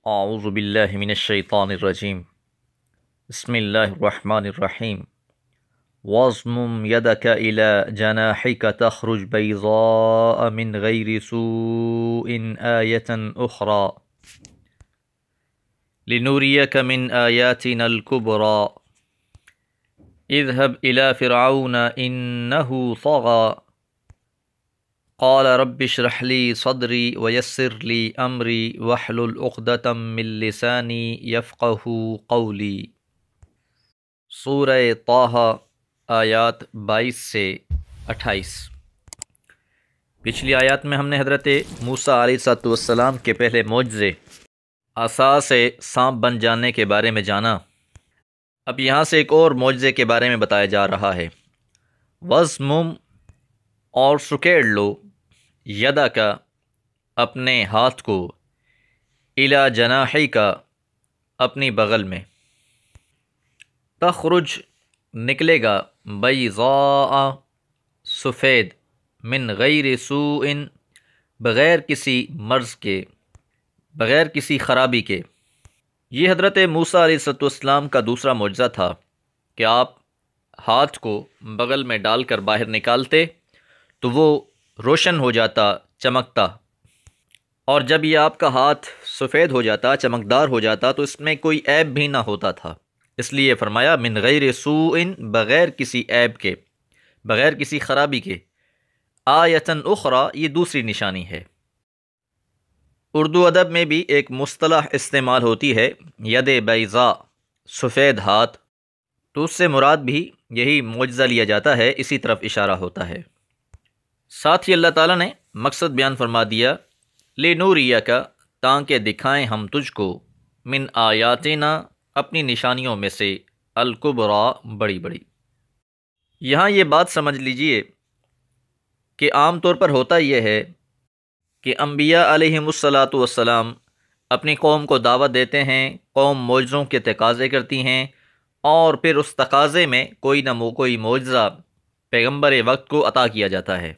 اعوذ باللہ من الشیطان الرجیم بسم اللہ الرحمن الرحیم واضمم یدک الی جناحک تخرج بیضاء من غیر سوء آیۃ اخری لنوریک من آیاتنا الکبری اذهب الی فرعون انہ طغی قال رب اشرح لی صدری ویسر لی امری واحلل عقدۃ من لسانی یفقہوا قولی۔ سورہ طٰہٰ آیات 22 سے 28۔ پچھلی آیات میں ہم نے حضرت موسیٰ علیہ السلام کے پہلے معجزے عصا سے سانپ بن جانے کے بارے میں جانا۔ اب یہاں سے ایک اور معجزے کے بارے میں بتایا جا رہا ہے۔ وَضْمُمْ اور سکیڑ لو، یدا کا اپنے ہاتھ کو، الی جناحی کا اپنی بغل میں، تخرج نکلے گا، بیضاء سفید، من غیر سوء بغیر کسی مرض کے، بغیر کسی خرابی کے۔ یہ حضرت موسیٰ علیہ السلام کا دوسرا معجزہ تھا کہ آپ ہاتھ کو بغل میں ڈال کر باہر نکالتے تو وہ روشن ہو جاتا، چمکتا، اور جب یہ آپ کا ہاتھ سفید ہو جاتا، چمکدار ہو جاتا، تو اس میں کوئی عیب بھی نہ ہوتا تھا۔ اس لیے فرمایا من غیر سوء، بغیر کسی عیب کے، بغیر کسی خرابی کے۔ آیۃ اخری، یہ دوسری نشانی ہے۔ اردو ادب میں بھی ایک مصطلح استعمال ہوتی ہے، ید بیضاء، سفید ہاتھ، تو اس سے مراد بھی یہی معجزہ لیا جاتا ہے، اسی طرف اشارہ ہوتا ہے۔ ساتھ ہی اللہ تعالیٰ نے مقصد بیان فرما دیا، لِنُورِیَکَ، تاکہ دکھائیں ہم تجھ کو، من آیاتنا، اپنی نشانیوں میں سے، الکبریٰ، بڑی بڑی۔ یہاں یہ بات سمجھ لیجئے کہ عام طور پر ہوتا یہ ہے کہ انبیاء علیہم السلام اپنی قوم کو دعوت دیتے ہیں، قوم معجزوں کے تقاضے کرتی ہیں، اور پھر اس تقاضے میں کوئی نہ کوئی معجزہ پیغمبر وقت کو عطا کیا جاتا ہے۔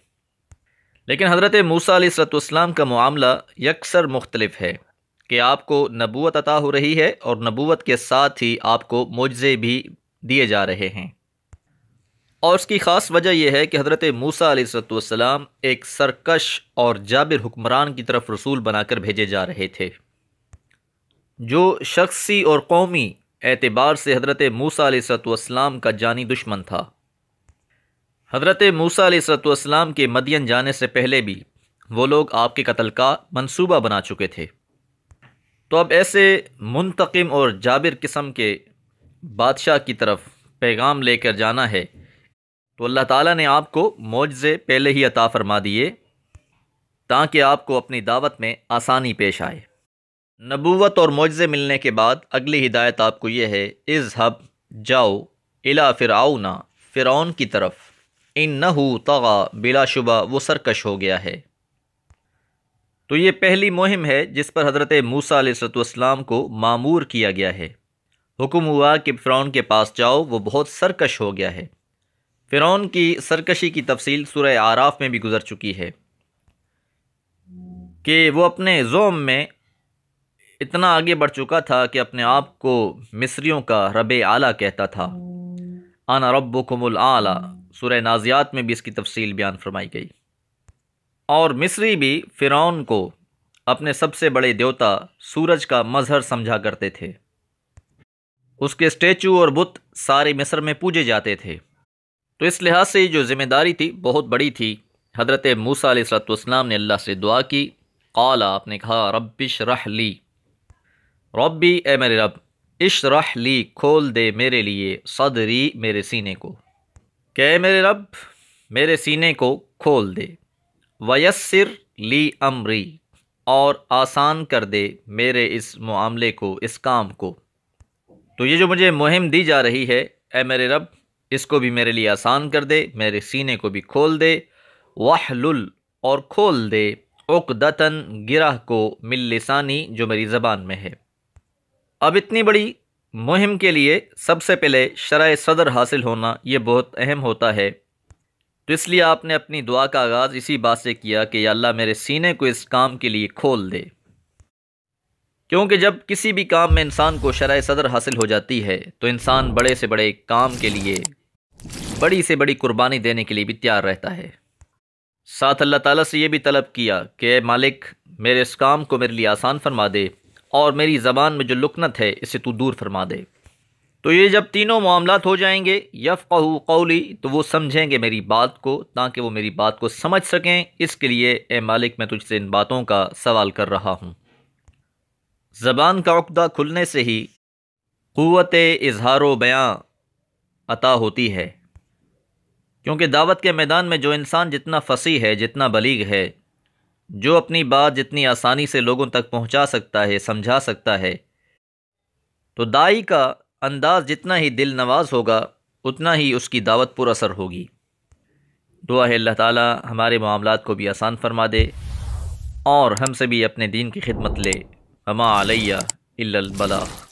لیکن حضرت موسیٰ علیہ السلام کا معاملہ یکسر مختلف ہے کہ آپ کو نبوت عطا ہو رہی ہے، اور نبوت کے ساتھ ہی آپ کو معجزے بھی دیے جا رہے ہیں۔ اور اس کی خاص وجہ یہ ہے کہ حضرت موسیٰ علیہ السلام ایک سرکش اور جابر حکمران کی طرف رسول بنا کر بھیجے جا رہے تھے، جو شخصی اور قومی اعتبار سے حضرت موسیٰ علیہ السلام کا جانی دشمن تھا۔ حضرت موسیٰ علیہ السلام کے مدین جانے سے پہلے بھی وہ لوگ آپ کے قتل کا منصوبہ بنا چکے تھے۔ تو اب ایسے منتقم اور جابر قسم کے بادشاہ کی طرف پیغام لے کر جانا ہے، تو اللہ تعالیٰ نے آپ کو معجزے پہلے ہی عطا فرما دیے تاکہ آپ کو اپنی دعوت میں آسانی پیش آئے۔ نبوت اور معجزے ملنے کے بعد اگلی ہدایت آپ کو یہ ہے، اذهب، جاؤ، الی فرعون، فرعون کی طرف، انہ طغی، بلا شبہ وہ سرکش ہو گیا ہے۔ تو یہ پہلی مہم ہے جس پر حضرت موسیٰ علیہ السلام کو مامور کیا گیا ہے۔ حکم ہوا کہ فرعون کے پاس جاؤ، وہ بہت سرکش ہو گیا ہے۔ فرعون کی سرکشی کی تفصیل سورہ اعراف میں بھی گزر چکی ہے کہ وہ اپنے ظلم میں اتنا آگے بڑھ چکا تھا کہ اپنے آپ کو مصریوں کا رب اعلیٰ کہتا تھا۔ انا ربکم الاعلیٰ، سورہ نازیات میں بھی اس کی تفصیل بیان فرمائی گئی۔ اور مصری بھی فرعون کو اپنے سب سے بڑے دیوتا سورج کا مظہر سمجھا کرتے تھے۔ اس کے اسٹیچو اور بت سارے مصر میں پوجے جاتے تھے۔ تو اس لحاظ سے جو ذمہ داری تھی بہت بڑی تھی۔ حضرت موسیٰ علیہ السلام نے اللہ سے دعا کی، قال، آپ نے کہا، رب اشرح لی، ربی، اے میرے رب، اشرح لی، کھول دے میرے لیے، صدری، میرے سینے کو، کہ اے میرے رب میرے سینے کو کھول دے، ویسر لی امری، اور آسان کر دے میرے اس معاملے کو، اس کام کو۔ تو یہ جو مجھے مہم دی جا رہی ہے، اے میرے رب اس کو بھی میرے لیے آسان کر دے، میرے سینے کو بھی کھول دے، واحلل، اور کھول دے، عقدۃً، گرہ کو، من لسانی، جو میری زبان میں ہے۔ اب اتنی بڑی مہم کے لیے سب سے پہلے شرح صدر حاصل ہونا یہ بہت اہم ہوتا ہے۔ تو اس لیے آپ نے اپنی دعا کا آغاز اسی بات سے کیا کہ یا اللہ میرے سینے کو اس کام کے لیے کھول دے۔ کیونکہ جب کسی بھی کام میں انسان کو شرح صدر حاصل ہو جاتی ہے تو انسان بڑے سے بڑے کام کے لیے بڑی سے بڑی قربانی دینے کے لیے بھی تیار رہتا ہے۔ ساتھ اللہ تعالیٰ سے یہ بھی طلب کیا کہ اے مالک میرے اس کام کو میرے لیے آسان فرما دے، اور میری زبان میں جو لکنت ہے اسے تو دور فرما دے۔ تو یہ جب تینوں معاملات ہو جائیں گے، یفقہوا قولی، تو وہ سمجھیں گے میری بات کو، تاکہ وہ میری بات کو سمجھ سکیں۔ اس کے لیے اے مالک میں تجھ سے ان باتوں کا سوال کر رہا ہوں۔ زبان کا عقدہ کھلنے سے ہی قوت اظہار و بیاں عطا ہوتی ہے، کیونکہ دعوت کے میدان میں جو انسان جتنا فصیح ہے، جتنا بلیغ ہے، جو اپنی بات جتنی آسانی سے لوگوں تک پہنچا سکتا ہے، سمجھا سکتا ہے، تو داعی کا انداز جتنا ہی دل نواز ہوگا اتنا ہی اس کی دعوت پر اثر ہوگی۔ دعا ہے اللہ تعالی ہمارے معاملات کو بھی آسان فرما دے اور ہم سے بھی اپنے دین کی خدمت لے۔ وما علیہ الا البلاغ۔